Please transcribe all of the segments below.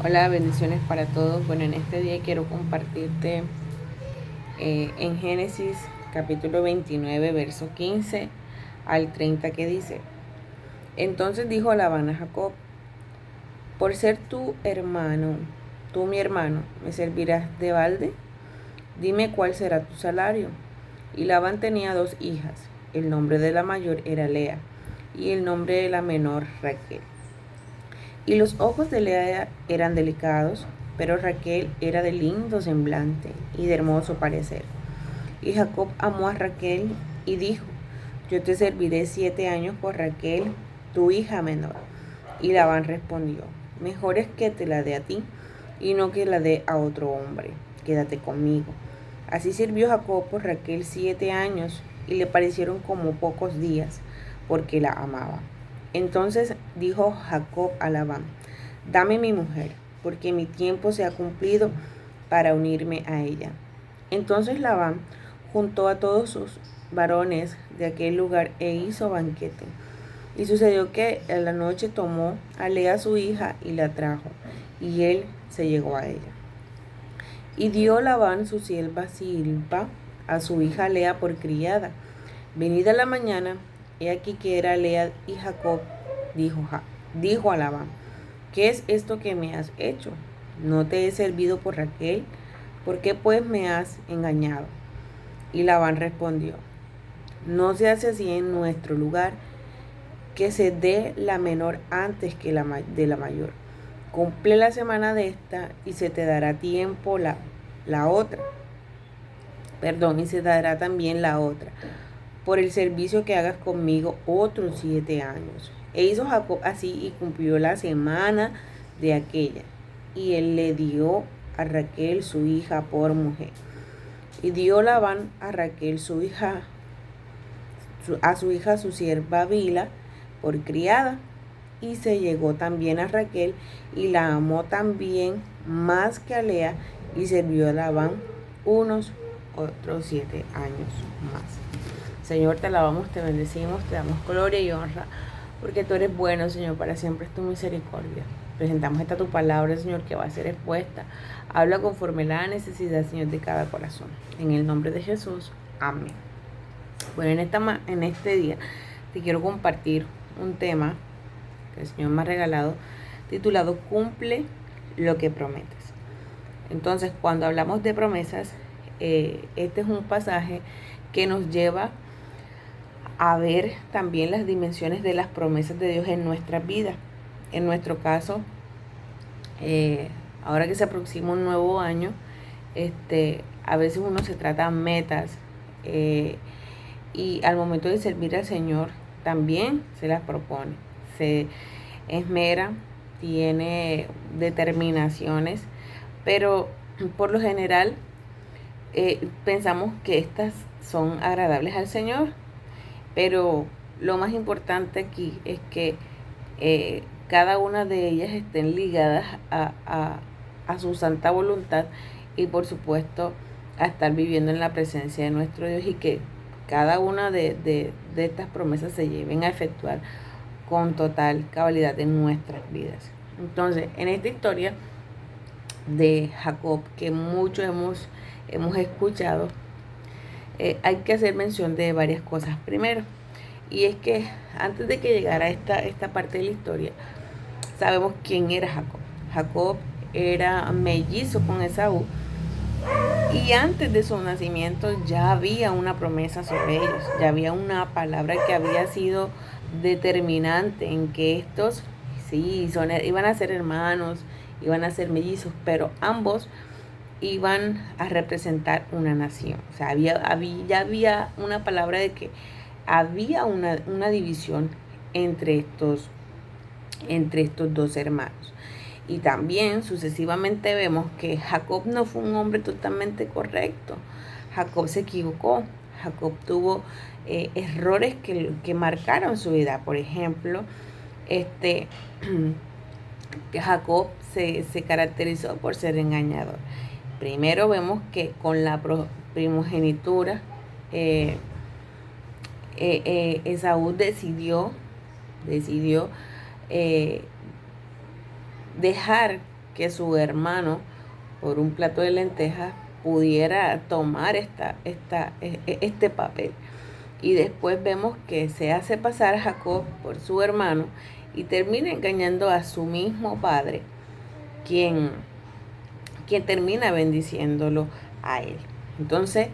Hola, bendiciones para todos. Bueno, en este día quiero compartirte en Génesis capítulo 29, verso 15 al 30 que dice: Entonces dijo Labán a Jacob: Por ser tú mi hermano, ¿me servirás de balde? Dime cuál será tu salario. Y Labán tenía dos hijas. El nombre de la mayor era Lea y el nombre de la menor Raquel. Y los ojos de Lea eran delicados, pero Raquel era de lindo semblante y de hermoso parecer. Y Jacob amó a Raquel y dijo: Yo te serviré 7 años por Raquel, tu hija menor. Y Labán respondió: Mejor es que te la dé a ti y no que la dé a otro hombre. Quédate conmigo. Así sirvió Jacob por Raquel 7 años y le parecieron como pocos días, porque la amaba. Entonces dijo Jacob a Labán: Dame mi mujer, porque mi tiempo se ha cumplido para unirme a ella. Entonces Labán juntó a todos sus varones de aquel lugar e hizo banquete. Y sucedió que en la noche tomó a Lea su hija y la trajo, y él se llegó a ella. Y dio Labán su sierva Silpa a su hija Lea por criada. Venida la mañana, he aquí que era Lea, y Jacob dijo a Labán: ¿Qué es esto que me has hecho? ¿No te he servido por Raquel? ¿Por qué pues me has engañado? Y Labán respondió: No se hace así en nuestro lugar, que se dé la menor antes que de la mayor. Cumple la semana de esta y se te dará tiempo la otra. Perdón, y se dará también la otra, por el servicio que hagas conmigo otros 7 años. E hizo Jacob así y cumplió la semana de aquella. Y él le dio a Raquel su hija por mujer. Y dio Labán a Raquel a su hija su sierva Bila por criada. Y se llegó también a Raquel y la amó también más que a Lea, y sirvió a Labán unos otros 7 años más. Señor, te alabamos, te bendecimos, te damos gloria y honra, porque tú eres bueno, Señor, para siempre es tu misericordia. Presentamos esta tu palabra, Señor, que va a ser expuesta. Habla conforme la necesidad, Señor, de cada corazón. En el nombre de Jesús, amén. Bueno, en este día te quiero compartir un tema que el Señor me ha regalado, titulado Cumple lo que prometes. Entonces, cuando hablamos de promesas, este es un pasaje que nos lleva a ver también las dimensiones de las promesas de Dios en nuestras vidas. En nuestro caso, ahora que se aproxima un nuevo año, a veces uno se trata metas, y al momento de servir al Señor también se las propone, se esmera, tiene determinaciones, pero por lo general pensamos que estas son agradables al Señor, pero lo más importante aquí es que cada una de ellas estén ligadas a su santa voluntad, y por supuesto a estar viviendo en la presencia de nuestro Dios, y que cada una de estas promesas se lleven a efectuar con total cabalidad en nuestras vidas. Entonces, en esta historia de Jacob, que mucho hemos escuchado, hay que hacer mención de varias cosas. Primero, y es que antes de que llegara esta parte de la historia, sabemos quién era Jacob. Jacob era mellizo con Esaú, y antes de su nacimiento ya había una promesa sobre ellos, ya había una palabra que había sido determinante en que estos sí iban a ser hermanos, iban a ser mellizos, pero ambos iban a representar una nación. O sea, ya había una palabra de que había una división entre estos dos hermanos. Y también sucesivamente vemos que Jacob no fue un hombre totalmente correcto. Jacob se equivocó. Jacob tuvo errores que marcaron su vida. Por ejemplo, Jacob se caracterizó por ser engañador. Primero vemos que con la primogenitura, Esaú decidió dejar que su hermano, por un plato de lentejas, pudiera tomar este papel. Y después vemos que se hace pasar Jacob por su hermano y termina engañando a su mismo padre, quien termina bendiciéndolo a él. Entonces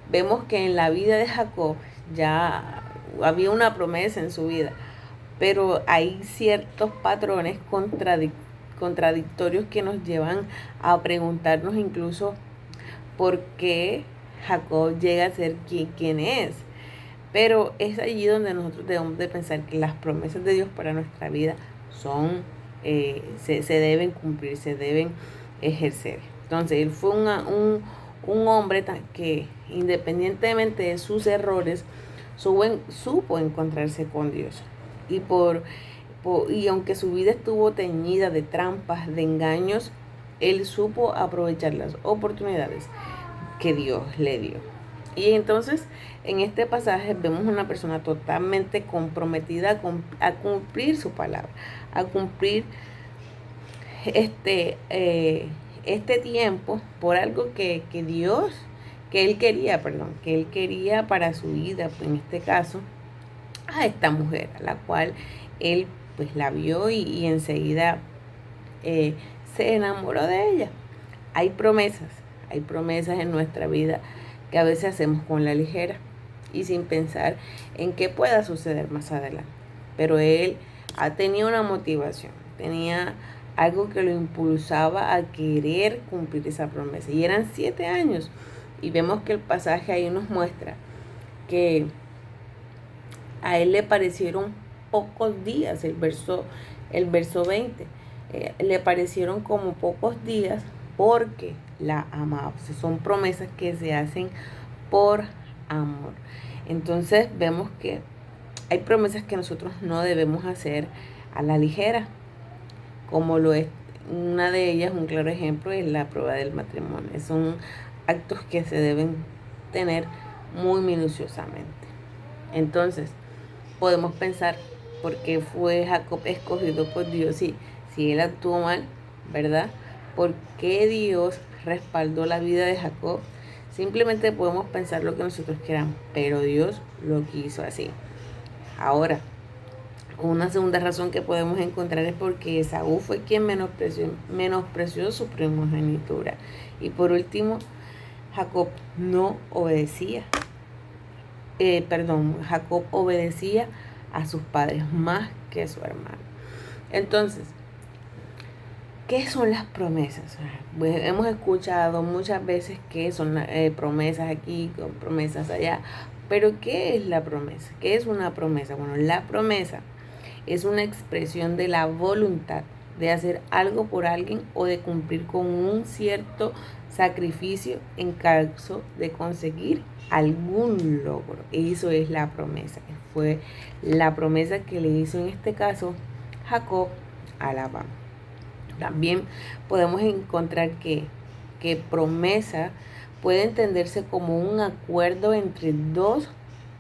vemos que en la vida de Jacob ya había una promesa en su vida, pero hay ciertos patrones contradictorios que nos llevan a preguntarnos incluso por qué Jacob llega a ser quien es. Pero es allí donde nosotros debemos de pensar que las promesas de Dios para nuestra vida son, se deben cumplir, se deben ejercer. Entonces, él fue un hombre que independientemente de sus errores, supo encontrarse con Dios. Y aunque su vida estuvo teñida de trampas, de engaños, él supo aprovechar las oportunidades que Dios le dio. Y entonces en este pasaje vemos una persona totalmente comprometida a cumplir su palabra, a cumplir este tiempo por algo que él quería para su vida, pues en este caso a esta mujer, a la cual él pues la vio y enseguida se enamoró de ella. Hay promesas en nuestra vida que a veces hacemos con la ligera y sin pensar en qué pueda suceder más adelante. Pero él tenía una motivación, tenía algo que lo impulsaba a querer cumplir esa promesa. Y eran 7 años. Y vemos que el pasaje ahí nos muestra que a él le parecieron pocos días, el verso 20. Le parecieron como pocos días porque la amaba. O sea, son promesas que se hacen por amor. Entonces vemos que hay promesas que nosotros no debemos hacer a la ligera, como lo es una de ellas, un claro ejemplo es la prueba del matrimonio. Son actos que se deben tener muy minuciosamente. Entonces podemos pensar por qué fue Jacob escogido por Dios si él actuó mal, ¿verdad? ¿Por qué Dios respaldó la vida de Jacob? Simplemente podemos pensar lo que nosotros queramos, pero Dios lo quiso así. Ahora, una segunda razón que podemos encontrar es porque Esaú fue quien menospreció su primogenitura. Y por último, Jacob no obedecía. Jacob obedecía a sus padres más que a su hermano. Entonces, ¿qué son las promesas? Pues hemos escuchado muchas veces que son promesas aquí, promesas allá. Pero ¿qué es la promesa? ¿Qué es una promesa? Bueno, la promesa es una expresión de la voluntad de hacer algo por alguien o de cumplir con un cierto sacrificio en caso de conseguir algún logro. Eso es la promesa. Fue la promesa que le hizo en este caso Jacob a Labán. También podemos encontrar que promesa puede entenderse como un acuerdo entre dos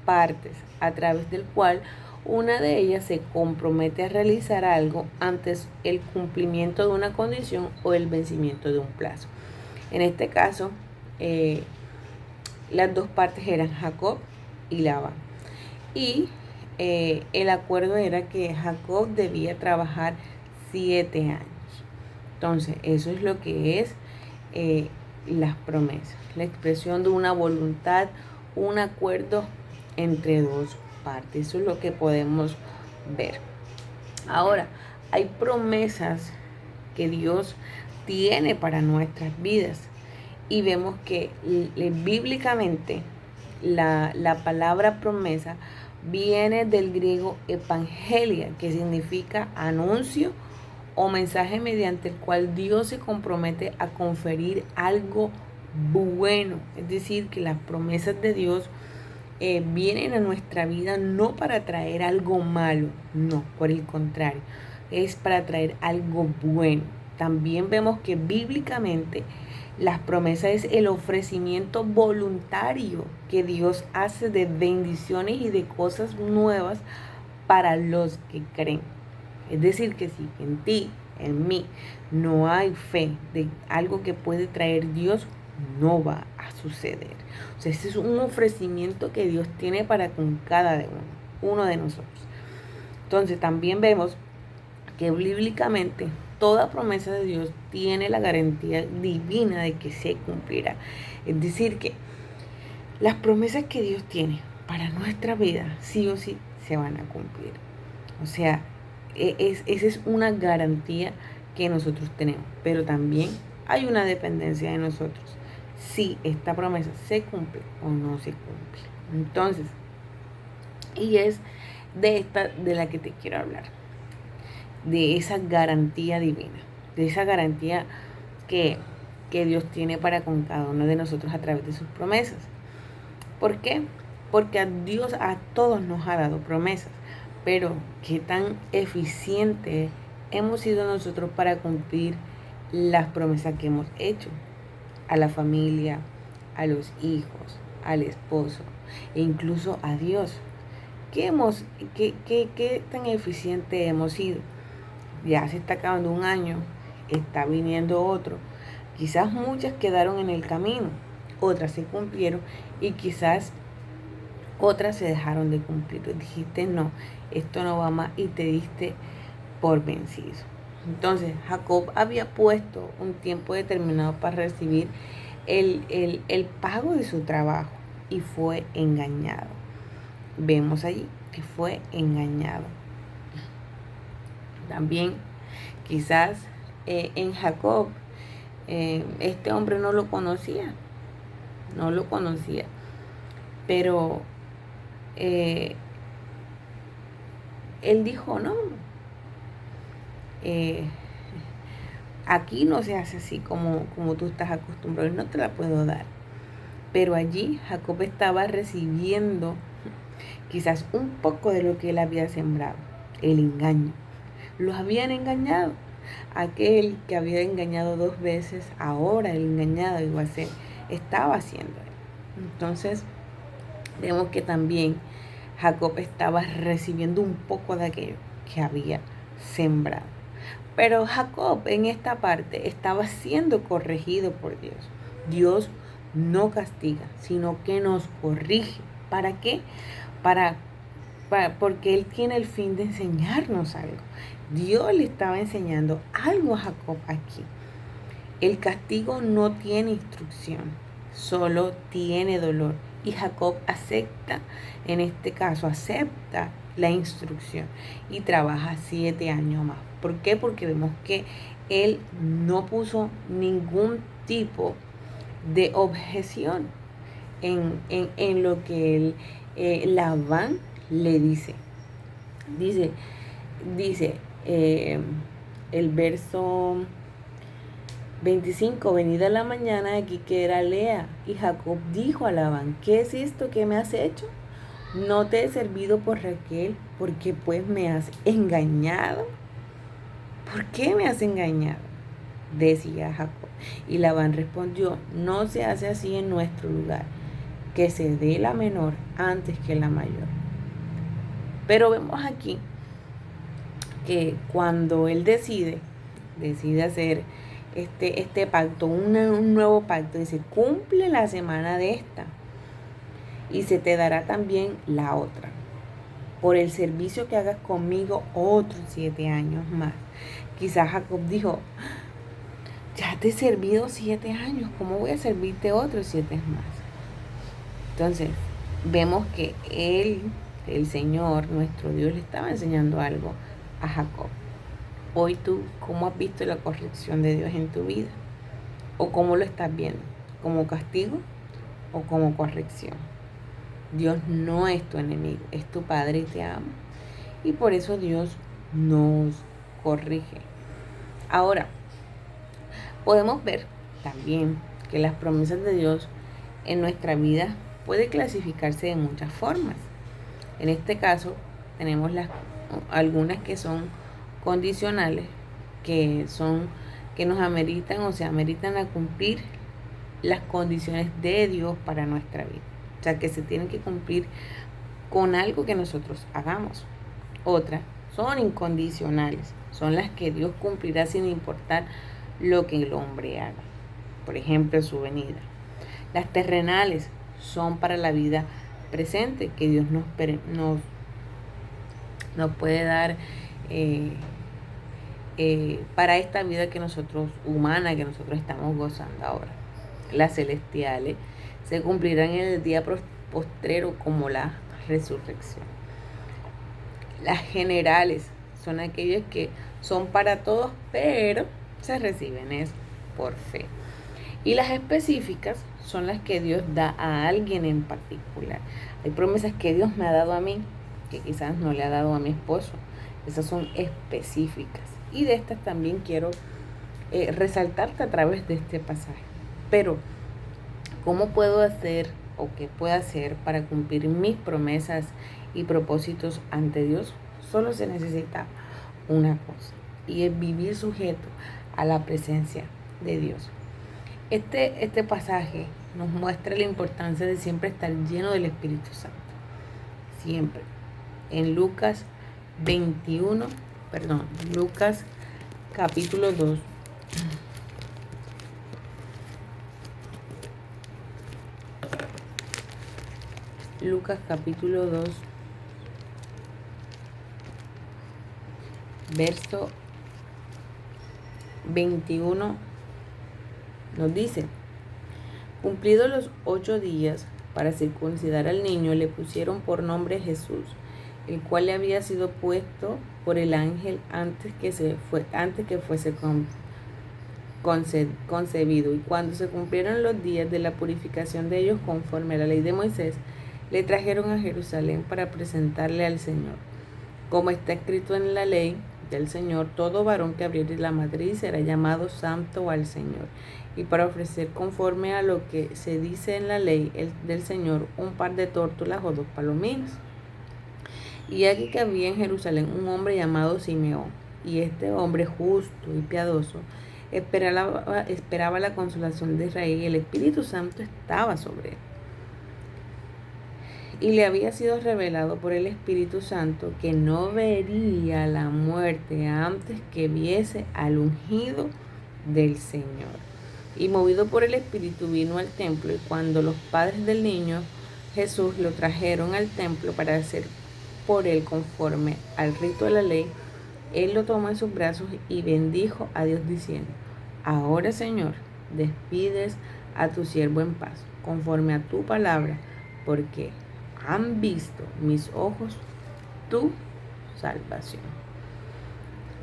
partes a través del cual una de ellas se compromete a realizar algo antes el cumplimiento de una condición o el vencimiento de un plazo. En este caso, las dos partes eran Jacob y Labán. Y el acuerdo era que Jacob debía trabajar 7 años. Entonces, eso es lo que es las promesas, la expresión de una voluntad, un acuerdo entre dos partes. Eso es lo que podemos ver. Ahora, hay promesas que Dios tiene para nuestras vidas y vemos que bíblicamente la palabra promesa viene del griego evangelia, que significa anuncio o mensaje mediante el cual Dios se compromete a conferir algo bueno. Es decir, que las promesas de Dios vienen a nuestra vida no para traer algo malo, no, por el contrario, es para traer algo bueno. También vemos que bíblicamente las promesas es el ofrecimiento voluntario que Dios hace de bendiciones y de cosas nuevas para los que creen. Es decir, que si en ti, en mí no hay fe de algo que puede traer Dios, no va a suceder. O sea, ese es un ofrecimiento que Dios tiene para con cada uno de nosotros. Entonces también vemos que bíblicamente toda promesa de Dios tiene la garantía divina de que se cumplirá. Es decir, que las promesas que Dios tiene para nuestra vida, sí o sí, se van a cumplir. O sea, esa es una garantía que nosotros tenemos. Pero también hay una dependencia de nosotros. Si esta promesa se cumple o no se cumple. Entonces, y es de la que te quiero hablar. De esa garantía divina. De esa garantía que Dios tiene para con cada uno de nosotros a través de sus promesas. ¿Por qué? Porque a Dios a todos nos ha dado promesas, pero qué tan eficientes hemos sido nosotros para cumplir las promesas que hemos hecho a la familia, a los hijos, al esposo e incluso a Dios. ¿Qué tan eficiente hemos sido? Ya se está acabando un año, está viniendo otro. Quizás muchas quedaron en el camino, otras se cumplieron y quizás otras se dejaron de cumplir. Tú dijiste, no, esto no va más y te diste por vencido. Entonces, Jacob había puesto un tiempo determinado para recibir el pago de su trabajo y fue engañado. Vemos allí que fue engañado. También, quizás en Jacob, este hombre no lo conocía, pero él dijo, no, aquí no se hace así como tú estás acostumbrado, no te la puedo dar. Pero allí Jacob estaba recibiendo quizás un poco de lo que él había sembrado, el engaño. Los habían engañado. Aquel que había engañado 2 veces, ahora el engañado iba a ser, estaba haciendo. Entonces, vemos que también Jacob estaba recibiendo un poco de aquello que había sembrado. Pero Jacob en esta parte estaba siendo corregido por Dios. Dios no castiga, sino que nos corrige. ¿Para qué? Porque Él tiene el fin de enseñarnos algo. Dios le estaba enseñando algo a Jacob aquí. El castigo no tiene instrucción, solo tiene dolor. Y Jacob acepta, en este caso, acepta la instrucción y trabaja 7 años más. ¿Por qué? Porque vemos que él no puso ningún tipo de objeción en lo que Labán le dice. Dice el verso 25, venida la mañana, aquí que era Lea, y Jacob dijo a Labán, ¿qué es esto que me has hecho? No te he servido por Raquel, porque pues me has engañado. ¿Por qué me has engañado? Decía Jacob. Y Labán respondió, no se hace así en nuestro lugar, que se dé la menor antes que la mayor. Pero vemos aquí que cuando él decide hacer este pacto, un nuevo pacto, dice, cumple la semana de esta y se te dará también la otra. Por el servicio que hagas conmigo otros 7 años más. Quizás Jacob dijo, ya te he servido 7 años, ¿cómo voy a servirte otros 7 más? Entonces, vemos que el Señor, nuestro Dios, le estaba enseñando algo a Jacob. Hoy tú, ¿cómo has visto la corrección de Dios en tu vida? ¿O cómo lo estás viendo? ¿Como castigo o como corrección? Dios no es tu enemigo, es tu Padre y te ama. Y por eso Dios nos corrige. Ahora, podemos ver también que las promesas de Dios en nuestra vida puede clasificarse de muchas formas. En este caso, tenemos algunas que son condicionales, que nos ameritan o se ameritan a cumplir las condiciones de Dios para nuestra vida. O sea, que se tienen que cumplir con algo que nosotros hagamos. Otra son incondicionales, son las que Dios cumplirá sin importar lo que el hombre haga. Por ejemplo, su venida. Las terrenales son para la vida presente que Dios nos puede dar para esta vida que nosotros, humana, que nosotros estamos gozando ahora. Las celestiales se cumplirán en el día postrero como la resurrección. Las generales son aquellas que son para todos, pero se reciben es por fe. Y las específicas son las que Dios da a alguien en particular. Hay promesas que Dios me ha dado a mí, que quizás no le ha dado a mi esposo. Esas son específicas. Y de estas también quiero resaltarte a través de este pasaje. Pero, ¿cómo puedo hacer o qué puedo hacer para cumplir mis promesas y propósitos ante Dios? Solo se necesita una cosa, y es vivir sujeto a la presencia de Dios. Este pasaje nos muestra la importancia de siempre estar lleno del Espíritu Santo. Siempre. En Lucas capítulo 2. Lucas capítulo 2, verso 21, nos dice: cumplidos los 8 días para circuncidar al niño, le pusieron por nombre Jesús, el cual le había sido puesto por el ángel antes que fuese concebido. Y cuando se cumplieron los días de la purificación de ellos conforme a la ley de Moisés, le trajeron a Jerusalén para presentarle al Señor. Como está escrito en la ley del Señor, todo varón que abriere la matriz será llamado santo al Señor. Y para ofrecer conforme a lo que se dice en la ley del Señor, un par de tórtolas o 2 palominos. Y aquí que había en Jerusalén un hombre llamado Simeón, y este hombre justo y piadoso esperaba la consolación de Israel, y el Espíritu Santo estaba sobre él. Y le había sido revelado por el Espíritu Santo que no vería la muerte antes que viese al ungido del Señor. Y movido por el Espíritu vino al templo, y cuando los padres del niño Jesús lo trajeron al templo para hacer por él conforme al rito de la ley, él lo tomó en sus brazos y bendijo a Dios diciendo: ahora, Señor, despides a tu siervo en paz, conforme a tu palabra, porque han visto mis ojos tu salvación,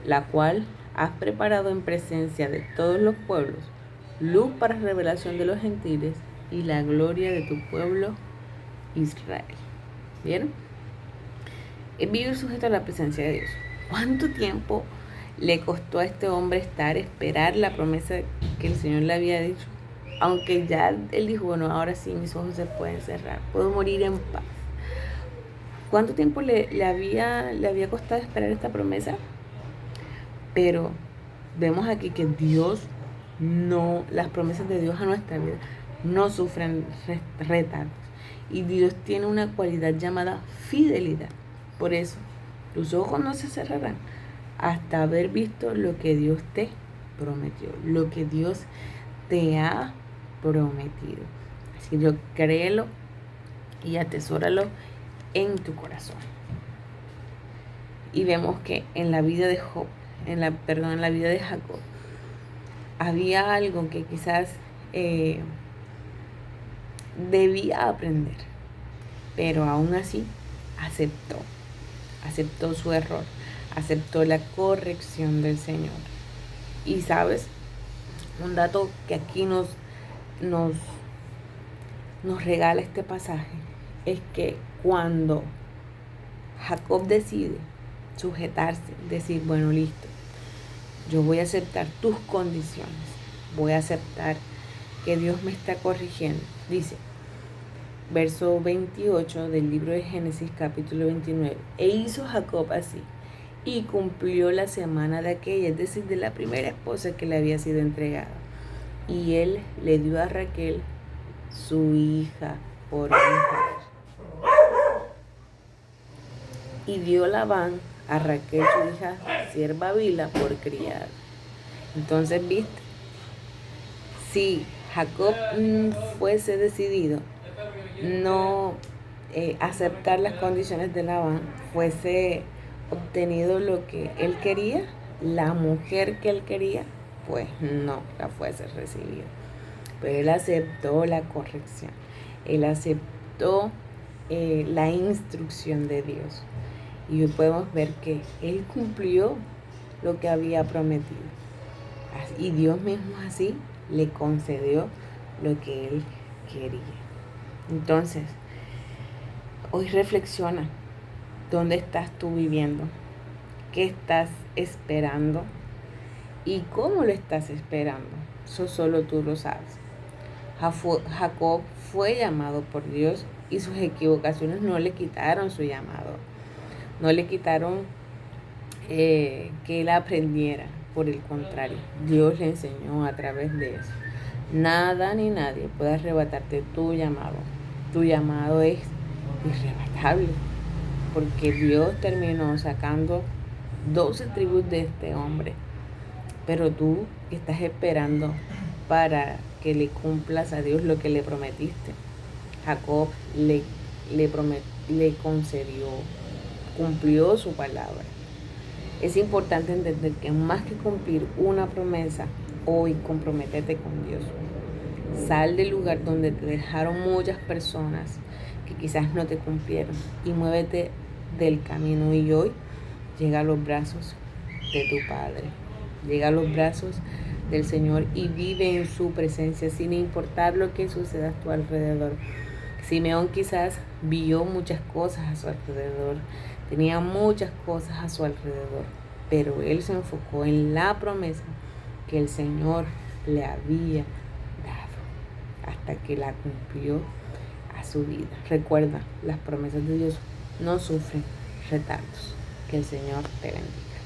la cual has preparado en presencia de todos los pueblos, luz para revelación de los gentiles y la gloria de tu pueblo Israel. ¿Vieron? Es vivir sujeto a la presencia de Dios. ¿Cuánto tiempo le costó a este hombre esperar la promesa que el Señor le había dicho? Aunque ya él dijo, bueno, ahora sí mis ojos se pueden cerrar, puedo morir en paz. ¿Cuánto tiempo le había costado esperar esta promesa? Pero vemos aquí que las promesas de Dios a nuestra vida no sufren retardos. Y Dios tiene una cualidad llamada fidelidad. Por eso, tus ojos no se cerrarán hasta haber visto lo que Dios te prometió, lo que Dios te ha prometido. Así que créelo y atesóralo en tu corazón. Y vemos que en la vida de en la vida de Jacob, había algo que quizás debía aprender, pero aún así aceptó su error, aceptó la corrección del Señor. Y sabes, un dato que aquí nos regala este pasaje es que cuando Jacob decide sujetarse, decir, bueno, listo, yo voy a aceptar tus condiciones, voy a aceptar que Dios me está corrigiendo. Dice, verso 28 del libro de Génesis, capítulo 29, e hizo Jacob así, y cumplió la semana de aquella, es decir, de la primera esposa que le había sido entregada. Y él le dio a Raquel, su hija, por mujer. Y dio Labán a Raquel, su hija, sierva Bila, por criar. Entonces, viste, si Jacob fuese decidido no aceptar las condiciones de Labán, fuese obtenido lo que él quería, la mujer que él quería, pues no la fuese recibido. Pero él aceptó la corrección, él aceptó la instrucción de Dios. Y hoy podemos ver que él cumplió lo que había prometido. Y Dios mismo así le concedió lo que él quería. Entonces, hoy reflexiona, ¿dónde estás tú viviendo? ¿Qué estás esperando? ¿Y cómo lo estás esperando? Eso solo tú lo sabes. Jacob fue llamado por Dios y sus equivocaciones no le quitaron su llamado. No le quitaron que él aprendiera. Por el contrario, Dios le enseñó a través de eso. Nada ni nadie puede arrebatarte tu llamado. Tu llamado es irrebatable, porque Dios terminó sacando 12 tribus de este hombre. Pero tú estás esperando para que le cumplas a Dios lo que le prometiste. Jacob le concedió, cumplió su palabra. Es importante entender que más que cumplir una promesa, hoy comprométete con Dios. Sal del lugar donde te dejaron muchas personas que quizás no te cumplieron y muévete del camino. Y hoy llega a los brazos de tu Padre. Llega a los brazos del Señor y vive en su presencia sin importar lo que suceda a tu alrededor. Simeón quizás vio muchas cosas a su alrededor, tenía muchas cosas a su alrededor, pero él se enfocó en la promesa que el Señor le había dado hasta que la cumplió a su vida. Recuerda, las promesas de Dios no sufren retardos. Que el Señor te bendiga.